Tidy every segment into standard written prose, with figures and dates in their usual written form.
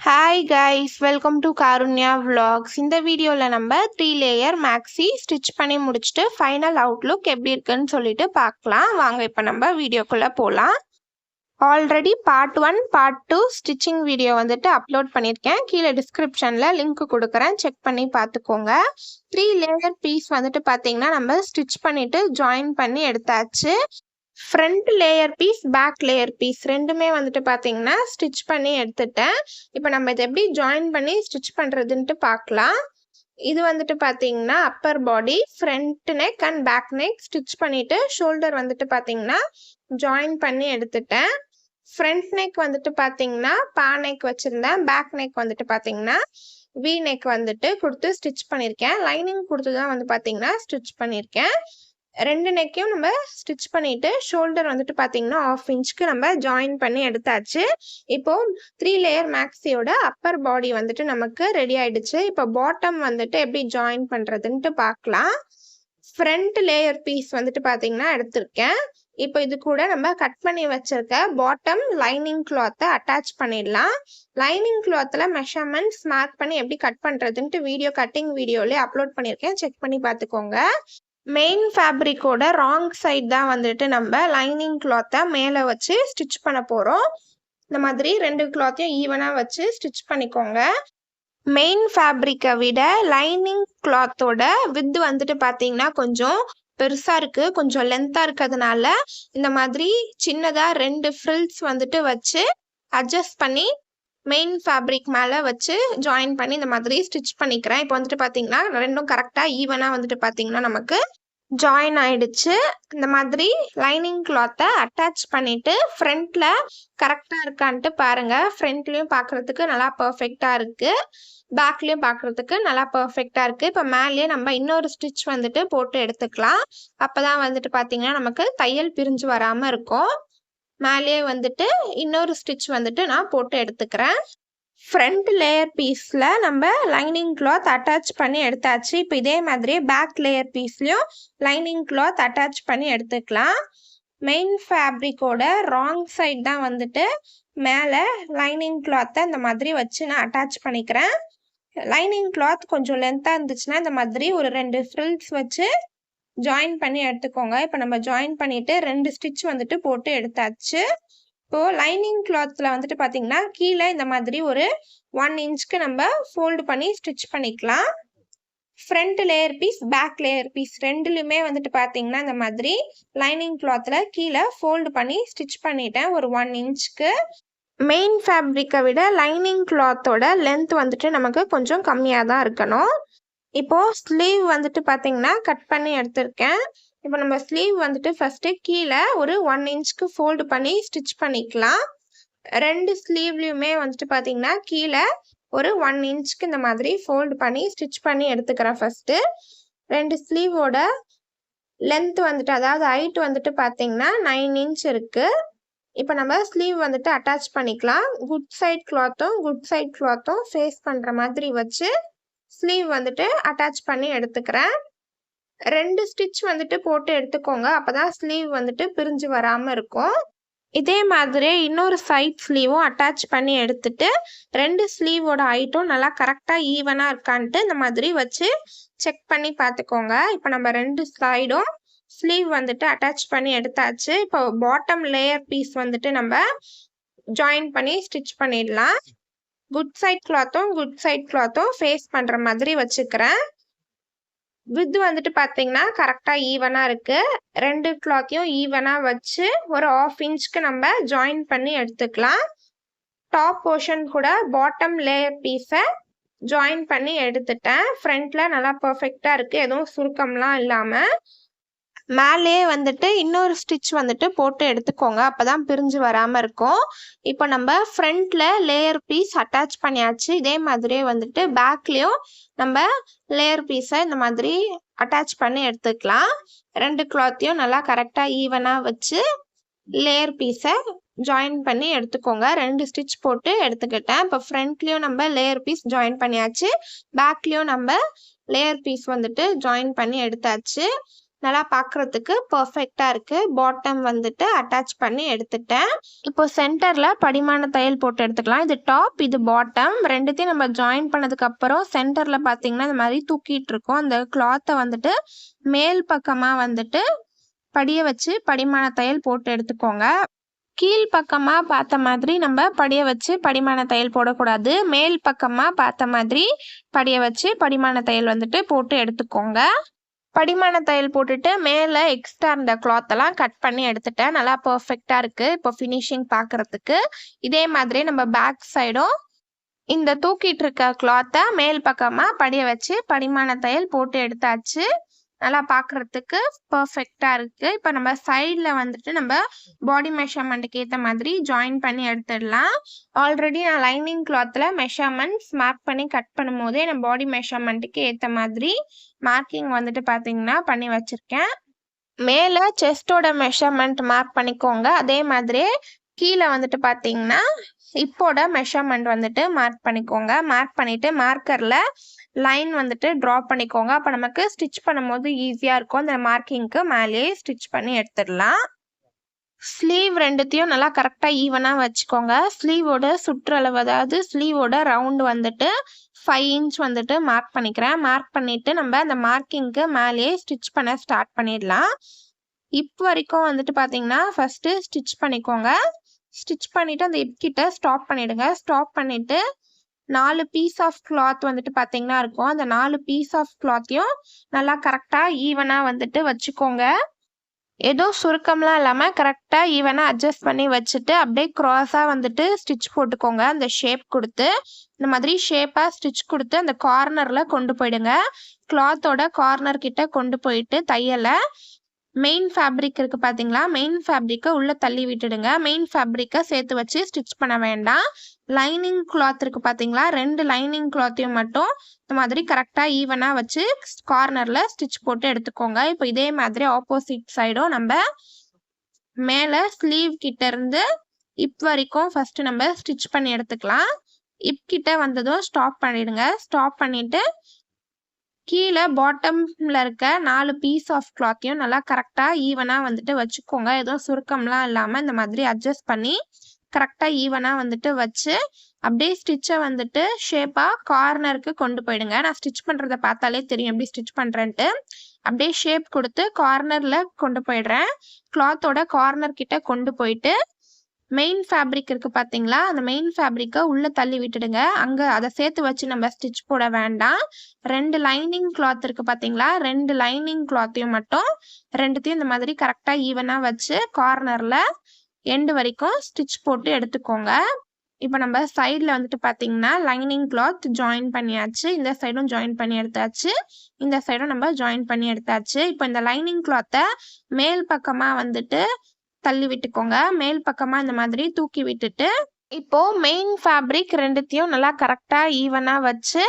Hi guys, welcome to Karunya vlogs. இந்த வீடியோவில் நம்ம 3 லேயர் மேக்ஸி ஸ்டிச் பண்ணி முடிச்சுட்டு ஃபைனல் அவுட்லுக் எப்படி இருக்குன்னு சொல்லிட்டு பார்க்கலாம். வாங்க இப்போ நம்ம வீடியோக்குள்ளே போகலாம். Already part 1 part 2 stitching video வந்துட்டு அப்லோட் பண்ணியிருக்கேன். கீழே டிஸ்கிரிப்ஷனில் லிங்க் கொடுக்குறேன், செக் பண்ணி பார்த்துக்கோங்க. 3 லேயர் பீஸ் வந்துட்டு பார்த்தீங்கன்னா நம்ம ஸ்டிச் பண்ணிவிட்டு ஜாயின் பண்ணி எடுத்தாச்சு. Front layer piece, back layer piece ரெண்டுமே வந்துட்டு பார்த்தீங்கன்னா ஸ்டிச் பண்ணி எடுத்துட்டேன். இப்போ நம்ம இதை எப்படி ஜாயின் பண்ணி ஸ்டிச் பண்ணுறதுன்ட்டு பார்க்கலாம். இது வந்துட்டு பார்த்தீங்கன்னா upper body, front neck and back neck stitch பண்ணிவிட்டு ஷோல்டர் வந்துட்டு பார்த்தீங்கன்னா ஜாயின் பண்ணி எடுத்துட்டேன். ஃப்ரண்ட் நெக் வந்துட்டு பார்த்தீங்கன்னா பா நெக் வச்சுருந்தேன். பேக் நெக் வந்துட்டு பார்த்தீங்கன்னா வி நெக் வந்துட்டு கொடுத்து ஸ்டிச் பண்ணியிருக்கேன். லைனிங் கொடுத்து தான் வந்து பார்த்தீங்கன்னா ஸ்டிச் பண்ணியிருக்கேன். ரெண்டு நெக்கையும் நம்ம ஸ்டிச் பண்ணிட்டு ஷோல்டர் வந்துட்டு பார்த்தீங்கன்னா 1/2 இன்ச்சுக்கு நம்ம ஜாயின் பண்ணி எடுத்தாச்சு. இப்போ 3 லேயர் மேக்ஸியோட அப்பர் பாடி வந்துட்டு நமக்கு ரெடி ஆயிடுச்சு. இப்போ பாட்டம் வந்துட்டு எப்படி ஜாயின் பண்ணுறதுன்ட்டு பார்க்கலாம். ஃப்ரண்ட் லேயர் பீஸ் வந்துட்டு பார்த்தீங்கன்னா எடுத்திருக்கேன். இப்போ இது கூட நம்ம கட் பண்ணி வச்சிருக்க பாட்டம் லைனிங் கிளாத்தை அட்டாச் பண்ணிடலாம். லைனிங் கிளாத்தில் மெஷர்மெண்ட்ஸ் மார்க் பண்ணி எப்படி கட் பண்ணுறதுன்ட்டு வீடியோ கட்டிங் வீடியோலேயே அப்லோட் பண்ணியிருக்கேன், செக் பண்ணி பார்த்துக்கோங்க. மெயின் ஃபேப்ரிக்கோட ராங் சைட் தான் வந்துட்டு நம்ம லைனிங் கிளாத்தை மேலே வச்சு ஸ்டிச் பண்ண போகிறோம். இந்த மாதிரி 2 கிளாத்தையும் ஈவனாக வச்சு ஸ்டிச் பண்ணிக்கோங்க. மெயின் ஃபேப்ரிக்கை விட லைனிங் கிளாத்தோட வித் வந்துட்டு பார்த்தீங்கன்னா கொஞ்சம் பெருசாக இருக்குது, கொஞ்சம் லென்த்தாக இருக்கிறதுனால இந்த மாதிரி சின்னதாக 2 ஃப்ரில்ஸ் வந்துட்டு வச்சு அட்ஜஸ்ட் பண்ணி மெயின் ஃபேப்ரிக் மேலே வச்சு ஜாயின் பண்ணி இந்த மாதிரி ஸ்டிச் பண்ணிக்கிறேன். இப்போ வந்துட்டு பார்த்தீங்கன்னா ரெண்டும் கரெக்டாக ஈவனாக வந்துட்டு பார்த்தீங்கன்னா நமக்கு ஜாயின் ஆயிடுச்சு. இந்த மாதிரி லைனிங் கிளாத்தை அட்டாச் பண்ணிட்டு ஃப்ரண்ட்ல கரெக்டாக இருக்கான்ட்டு பாருங்க. ஃப்ரண்ட்லேயும் பார்க்குறதுக்கு நல்லா பர்ஃபெக்டாக இருக்குது, பேக்லேயும் பார்க்குறதுக்கு நல்லா பர்ஃபெக்டாக இருக்குது. இப்போ மேலேயே நம்ம இன்னொரு ஸ்டிச் வந்துட்டு போட்டு எடுத்துக்கலாம். அப்போ தான் வந்துட்டு பார்த்தீங்கன்னா நமக்கு தையல் பிரிஞ்சு வராமல் இருக்கும். மேலேயே வந்துட்டு இன்னொரு ஸ்டிச் வந்துட்டு நான் போட்டு எடுத்துக்கிறேன். ஃப்ரண்ட் லேயர் பீஸில் நம்ம லைனிங் கிளாத் அட்டாச் பண்ணி எடுத்தாச்சு. இப்போ இதே மாதிரி பேக் லேயர் பீஸ்லையும் லைனிங் கிளாத் அட்டாச் பண்ணி எடுத்துக்கலாம். மெயின் ஃபேப்ரிக்கோட ராங் சைட் தான் வந்துட்டு மேலே லைனிங் கிளாத்தை இந்த மாதிரி வச்சு நான் அட்டாச் பண்ணிக்கிறேன். லைனிங் கிளாத் கொஞ்சம் லென்த்தாக இருந்துச்சுன்னா இந்த மாதிரி ஒரு 2 ஃப்ரில்ஸ் வச்சு ஜாயின் பண்ணி எடுத்துக்கோங்க. இப்போ நம்ம ஜாயின் பண்ணிட்டு 2 ஸ்டிச் வந்துட்டு போட்டு எடுத்தாச்சு. இப்போது லைனிங் கிளாத்தில் வந்துட்டு பார்த்தீங்கன்னா கீழே இந்த மாதிரி ஒரு 1 இன்ச்சுக்கு நம்ம ஃபோல்டு பண்ணி ஸ்டிச் பண்ணிக்கலாம். Front layer piece, back layer piece ரெண்டுலையுமே வந்துட்டு பார்த்தீங்கன்னா இந்த மாதிரி லைனிங் கிளாத்தில் கீழே ஃபோல்டு பண்ணி ஸ்டிச் பண்ணிட்டேன் ஒரு 1 இன்ச்சுக்கு. மெயின் ஃபேப்ரிக்கை விட லைனிங் கிளாத்தோட லென்த் வந்துட்டு நமக்கு கொஞ்சம் கம்மியாக தான் இருக்கணும். இப்போது ஸ்லீவ் வந்துட்டு பார்த்தீங்கன்னா கட் பண்ணி எடுத்திருக்கேன். இப்போ நம்ம ஸ்லீவ் வந்துட்டு ஃபஸ்ட்டு கீழே ஒரு 1 இன்ச்சுக்கு ஃபோல்டு பண்ணி ஸ்டிச் பண்ணிக்கலாம். 2 ஸ்லீவ்லையுமே வந்துட்டு பார்த்தீங்கன்னா கீழே ஒரு 1 இன்ச்சுக்கு இந்த மாதிரி ஃபோல்டு பண்ணி ஸ்டிச் பண்ணி எடுத்துக்கிறேன். ஃபஸ்ட்டு 2 ஸ்லீவோட லென்த் வந்துட்டு அதாவது ஹைட் வந்துட்டு பார்த்தீங்கன்னா 9 இன்ச் இருக்குது. இப்போ நம்ம ஸ்லீவ் வந்துட்டு அட்டாச் பண்ணிக்கலாம். குட் சைட் கிளாத்தும் ஃபேஸ் பண்ணுற மாதிரி வச்சு ஸ்லீவ் வந்துட்டு அட்டாச் பண்ணி எடுத்துக்கிறேன். 2 ஸ்டிச் வந்துட்டு போட்டு எடுத்துக்கோங்க, அப்போதான் ஸ்லீவ் வந்துட்டு பிரிஞ்சு வராமல் இருக்கும். இதே மாதிரி இன்னொரு சைட் ஸ்லீவும் அட்டாச் பண்ணி எடுத்துட்டு 2 ஸ்லீவோட ஹைட்டும் நல்லா கரெக்டாக ஈவனாக இருக்கான்ட்டு இந்த மாதிரி வச்சு செக் பண்ணி பார்த்துக்கோங்க. இப்போ நம்ம 2 சைடும் ஸ்லீவ் வந்துட்டு அட்டாச் பண்ணி எடுத்தாச்சு. இப்போ பாட்டம் லேயர் பீஸ் வந்துட்டு நம்ம ஜாயின் பண்ணி ஸ்டிச் பண்ணிடலாம். குட் சைட் கிளாத்தும் ஃபேஸ் பண்ணுற மாதிரி வச்சுக்கிறேன். வித் வந்துட்டு பார்த்தீங்கன்னா கரெக்டாக ஈவனாக இருக்குது. 2 கிளாத்தையும் ஈவனாக வச்சு ஒரு 1/2 இன்ச்சுக்கு நம்ம ஜாயின் பண்ணி எடுத்துக்கலாம். டாப் போர்ஷன் கூட பாட்டம் லேயர் பீஸை ஜாயின் பண்ணி எடுத்துட்டேன். ஃப்ரண்ட்டில் நல்லா பர்ஃபெக்டாக இருக்குது, எதுவும் சுருக்கம்லாம் இல்லாமல். மேலே வந்துட்டு இன்னொரு ஸ்டிச் வந்துட்டு போட்டு எடுத்துக்கோங்க, அப்போ தான் பிரிஞ்சு வராமல் இருக்கும். இப்போ நம்ம ஃப்ரண்ட்டில் லேயர் பீஸ் அட்டாச் பண்ணியாச்சு. இதே மாதிரியே வந்துட்டு பேக்லேயும் நம்ம லேயர் பீஸை இந்த மாதிரி அட்டாச் பண்ணி எடுத்துக்கலாம். 2 கிளாத்தையும் நல்லா கரெக்டாக ஈவனாக வச்சு லேயர் பீஸை ஜாயின் பண்ணி எடுத்துக்கோங்க. 2 ஸ்டிச் போட்டு எடுத்துக்கிட்டேன். இப்போ ஃப்ரண்ட்லேயும் நம்ம லேயர் பீஸ் ஜாயின் பண்ணியாச்சு, பேக்லேயும் நம்ம லேயர் பீஸ் வந்துட்டு ஜாயின் பண்ணி எடுத்தாச்சு. நல்லா பார்க்குறதுக்கு பர்ஃபெக்டாக இருக்குது. பாட்டம் வந்துட்டு அட்டாச் பண்ணி எடுத்துட்டேன். இப்போ சென்டரில் படிமான தையல் போட்டு எடுத்துக்கலாம். இது டாப், இது பாட்டம். ரெண்டுத்தையும் நம்ம ஜாயின் பண்ணதுக்கப்புறம் சென்டரில் பார்த்தீங்கன்னா இந்த மாதிரி தூக்கிட்டு இருக்கோம். அந்த கிளாத்தை வந்துட்டு மேல் பக்கமாக வந்துட்டு படிய வச்சு படிமான தையல் போட்டு எடுத்துக்கோங்க. கீழ் பக்கமா பார்த்த மாதிரி நம்ம படிய வச்சு படிமான தையல் போடக்கூடாது. மேல் பக்கமா பார்த்த மாதிரி படிய வச்சு படிமான தையல் வந்துட்டு போட்டு எடுத்துக்கோங்க. படிமான தையல் போட்டுட்டு மேலே எக்ஸ்ட்ரா இருந்த கிளாத் எல்லாம் கட் பண்ணி எடுத்துட்டேன். நல்லா பர்ஃபெக்டா இருக்கு இப்போ ஃபினிஷிங் பார்க்கறதுக்கு. இதே மாதிரி நம்ம பேக் சைடும் இந்த தூக்கிட்டு இருக்க கிளாத்தை மேல் பக்கமா படிய வச்சு படிமான தையல் போட்டு எடுத்தாச்சு. நல்லா பார்க்குறதுக்கு பர்ஃபெக்டாக இருக்குது. இப்போ நம்ம சைடில் வந்துட்டு நம்ம பாடி மெஷர்மெண்ட்டுக்கு ஏற்ற மாதிரி ஜாயின் பண்ணி எடுத்துடலாம். ஆல்ரெடி நான் லைனிங் கிளாத்தில் மெஷர்மெண்ட்ஸ் மார்க் பண்ணி கட் பண்ணும்போதே நான் பாடி மெஷர்மெண்ட்டுக்கு ஏற்ற மாதிரி மார்க்கிங் வந்துட்டு பார்த்தீங்கன்னா பண்ணி வச்சுருக்கேன். மேலே செஸ்டோட மெஷர்மெண்ட் மார்க் பண்ணிக்கோங்க. அதே மாதிரி கீழே வந்துட்டு பார்த்தீங்கன்னா இப்போட மெஷர்மெண்ட் வந்துட்டு மார்க் பண்ணிக்கோங்க. மார்க் பண்ணிவிட்டு மார்க்கரில் லைன் வந்துட்டு ட்ரா பண்ணிக்கோங்க. அப்போ நமக்கு ஸ்டிச் பண்ணும்போது ஈஸியாக இருக்கும். அந்த மார்க்கிங்க்கு மேலேயே ஸ்டிச் பண்ணி எடுத்துடலாம். ஸ்லீவ் ரெண்டுத்தையும் நல்லா கரெக்டாக ஈவனாக வச்சுக்கோங்க. ஸ்லீவோட சுற்றளவு, அதாவது ஸ்லீவோட ரவுண்டு வந்துட்டு 5 இன்ச் வந்துட்டு மார்க் பண்ணிக்கிறேன். மார்க் பண்ணிவிட்டு நம்ம அந்த மார்க்கிங்க்கு மேலேயே ஸ்டிச் பண்ண ஸ்டார்ட் பண்ணிடலாம். இப்போ வரைக்கும் வந்துட்டு பார்த்தீங்கன்னா ஃபஸ்ட்டு ஸ்டிச் பண்ணிக்கோங்க. ஸ்டிச் பண்ணிவிட்டு அந்த கிட்ட ஸ்டாப் பண்ணிவிடுங்க. ஸ்டாப் பண்ணிவிட்டு 4 பீஸ் ஆஃப் கிளாத் வந்துட்டு பார்த்தீங்கன்னா இருக்கும். அந்த 4 பீஸ் ஆஃப் கிளாத்தையும் நல்லா கரெக்டாக ஈவனாக வந்துட்டு வச்சுக்கோங்க. ஏதோ சுருக்கம்லாம் இல்லாமல் கரெக்டாக ஈவனாக அட்ஜஸ்ட் பண்ணி வச்சுட்டு அப்படியே க்ராஸாக வந்துட்டு ஸ்டிச் போட்டுக்கோங்க. அந்த ஷேப் கொடுத்து இந்த மாதிரி ஷேப்பாக ஸ்டிச் கொடுத்து அந்த கார்னரில் கொண்டு போயிடுங்க. கிளாத்தோட கார்னர் கிட்ட கொண்டு போயிட்டு தையலை மெயின் ஃபேப்ரிக் இருக்குது பார்த்தீங்களா, மெயின் ஃபேப்ரிக்கை உள்ளே தள்ளி விட்டுடுங்க. மெயின் ஃபேப்ரிக்கை சேர்த்து வச்சு ஸ்டிச் பண்ண வேண்டாம். லைனிங் கிளாத் இருக்குது பார்த்தீங்களா, 2 லைனிங் கிளாத்தையும் மட்டும் இந்த மாதிரி கரெக்டாக ஈவனாக வச்சு கார்னரில் ஸ்டிச் போட்டு எடுத்துக்கோங்க. இப்போ இதே மாதிரி ஆப்போசிட் சைடும் நம்ம மேலே ஸ்லீவ் கிட்ட இருந்து இப் வரைக்கும் ஃபஸ்ட்டு நம்ம ஸ்டிச் பண்ணி எடுத்துக்கலாம். இப் கிட்ட வந்ததும் ஸ்டாப் பண்ணிடுங்க. ஸ்டாப் பண்ணிவிட்டு கீழே பாட்டமில் இருக்க 4 பீஸ் ஆஃப் கிளாத்தையும் நல்லா கரெக்டாக ஈவனாக வந்துட்டு வச்சுக்கோங்க. எதுவும் சுருக்கம்லாம் இல்லாமல் இந்த மாதிரி அட்ஜஸ்ட் பண்ணி கரெக்டாக ஈவனாக வந்துட்டு வச்சு அப்படியே ஸ்டிச்சை வந்துட்டு ஷேப்பாக கார்னருக்கு கொண்டு போயிடுங்க. நான் ஸ்டிச் பண்ணுறதை பார்த்தாலே தெரியும் எப்படி ஸ்டிச் பண்ணுறேன்ட்டு. அப்படியே ஷேப் கொடுத்து கார்னரில் கொண்டு போயிடுறேன். கிளாத்தோட கார்னர் கிட்ட கொண்டு போயிட்டு மெயின் ஃபேப்ரிக் இருக்குது பார்த்தீங்களா, அந்த மெயின் ஃபேப்ரிக்கை உள்ளே தள்ளி விட்டுடுங்க. அங்கே அதை சேர்த்து வச்சு நம்ம ஸ்டிச் போட வேண்டாம். 2 லைனிங் கிளாத் இருக்குது பார்த்தீங்களா, 2 லைனிங் கிளாத்தையும் மட்டும் ரெண்டுத்தையும் இந்த மாதிரி கரெக்டாக ஈவனாக வச்சு கார்னரில் எண்டு வரைக்கும் ஸ்டிச் போட்டு எடுத்துக்கோங்க. இப்போ நம்ம சைடில் வந்துட்டு பார்த்தீங்கன்னா லைனிங் கிளாத் ஜாயின் பண்ணியாச்சு. இந்த சைடும் ஜாயின் பண்ணி எடுத்தாச்சு, இந்த சைடும் நம்ம ஜாயின் பண்ணி எடுத்தாச்சு. இப்போ இந்த லைனிங் கிளாத்தை மேல் பக்கமாக வந்துட்டு தள்ளி விட்டுக்கோங்க. மேல் பக்கமா இந்த மாதிரி தூக்கி விட்டுட்டு இப்போ மெயின் ஃபேப்ரிக் ரெண்டுத்தையும் நல்லா கரெக்டா ஈவனா வச்சு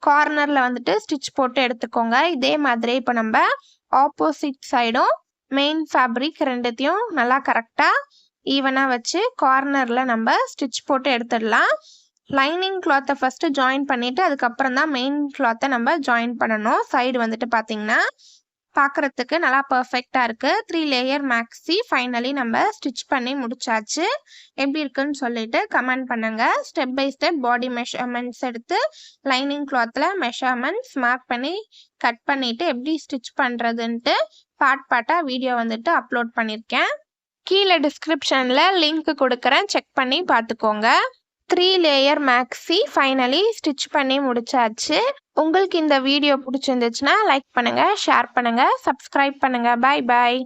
கார்னர்ல வந்துட்டு ஸ்டிச் போட்டு எடுத்துக்கோங்க. இதே மாதிரி இப்போ நம்ம ஆப்போசிட் சைடும் மெயின் ஃபேப்ரிக் ரெண்டுத்தையும் நல்லா கரெக்டா ஈவனா வச்சு கார்னர்ல நம்ம ஸ்டிச் போட்டு எடுத்துடலாம். லைனிங் கிளாத்தை ஃபர்ஸ்ட் ஜாயின் பண்ணிட்டு அதுக்கப்புறம் தான் மெயின் கிளாத்தை நம்ம ஜாயின் பண்ணணும். சைடு வந்துட்டு பார்த்தீங்கன்னா பார்க்குறதுக்கு நல்லா பர்ஃபெக்டாக இருக்குது. 3 லேயர் மேக்ஸி ஃபைனலி நம்ம ஸ்டிச் பண்ணி முடிச்சாச்சு. எப்படி இருக்குன்னு சொல்லிட்டு கமெண்ட் பண்ணுங்கள். Step by step body measurements எடுத்து லைனிங் கிளாத்தில் மெஷர்மெண்ட்ஸ் மார்க் பண்ணி கட் பண்ணிவிட்டு எப்படி ஸ்டிச் பண்ணுறதுன்ட்டு பார்ட்டாக வீடியோ வந்துட்டு அப்லோட் பண்ணியிருக்கேன். கீழே டிஸ்கிரிப்ஷனில் லிங்க் கொடுக்குறேன், செக் பண்ணி பார்த்துக்கோங்க. 3 லேயர் மேக்ஸி ஃபைனலி ஸ்டிச் பண்ணி முடிச்சாச்சு. உங்களுக்கு இந்த வீடியோ பிடிச்சிருந்துச்சுன்னா லைக் பண்ணுங்கள், ஷேர் பண்ணுங்கள், சப்ஸ்கிரைப் பண்ணுங்கள். பாய் பாய்.